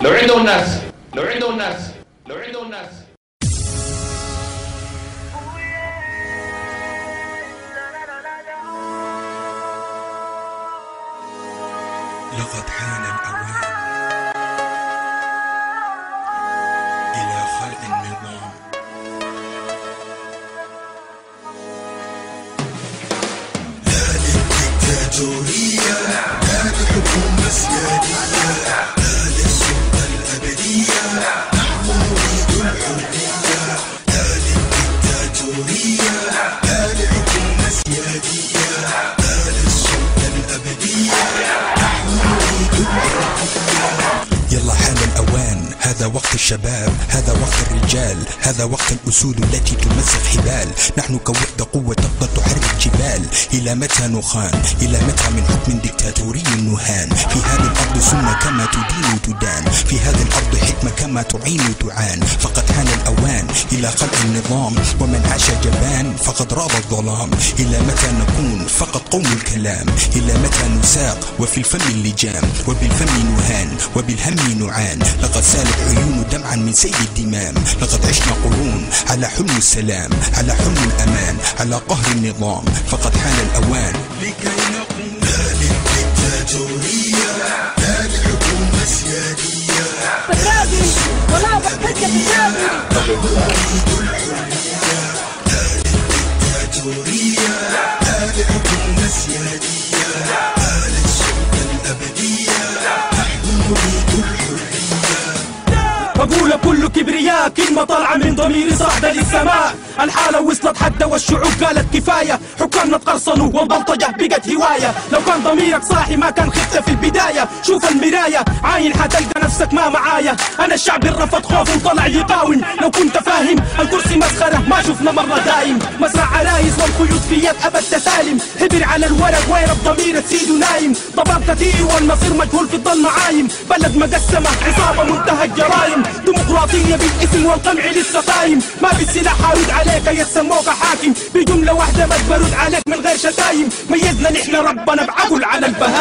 لو عندهم ناس لو عندهم ناس لو عندهم ناس لقد حان الأوان إلى خلق النظام. لا للديكتاتورية، لا للحكومة السيادية، لا للسلطة الأبدية، نحن نريد الحرية. لا للديكتاتورية، لا للحكومة السيادية، لا للسلطة الأبدية، نحن نريد الحرية. يلا حان الأوان، هذا وقت الشباب، هذا وقت الرجال، هذا وقت الأسود التي تمزق حبال. نحن كوحدة قوة تقدر تحرك جبال. إلى متى نخان؟ إلى متى من حكم ديكتاتوري نهان؟ في هذه الأرض سنة كما تدين تدان، في هذه الأرض حكمة كما تعين تعان. فقد حان الأوان إلى خلق النظام، ومن عاش جبان فقد راض الظلام. إلى متى نكون فقط قوم الكلام؟ إلى متى نساق وفي الفم اللجام، وبالفم نهان وبالهم نعان. لقد سالت عيون دمعا من سيل الدمام. لقد عشنا قرون على حلم السلام، على حلم الأمان، على قهر النظام. فقد حان الأوان لكي نقوم. لا للديكتاتورية، لا للحكومة السيادية، فسادي ولا بحتك فسادي. نريد الحرية. لا للديكتاتورية، لا للحكومة السيادية، لا للسلطة الأبدية، نحن نريد الحرية. بقول كل كبرياء كلمة طالعة من ضميري صاعدة للسماء. الحالة وصلت حتى والشعوب قالت كفاية. حكامنا تقرصنوا والبلطجة بقت هواية. لو كان ضميرك صاحي ما كان خفت في البداية. شوف المراية عاين حتلقى نفسك ما معايا. أنا الشعب الرفض خوف وطلع يقاوم. لو كنت فاهم الكرسي مسخرة ما شفنا مرة دايم. مزرعة عرايس والخيوط في يد أبد تسالم. هبر على الورق وين الضمير تسيد ونايم. ضباب كثير والمصير مجهول في الظل عايم. بلد مقسمة عصابة منتهى الجرائم. ديمقراطية بالاسم والقمع لسه قايم. ما بالسلاح حارد عليك يسموك حاكم. بجملة واحدة بس برد عليك من غير شتايم. ميزنا نحن ربنا بعقل على البهائم.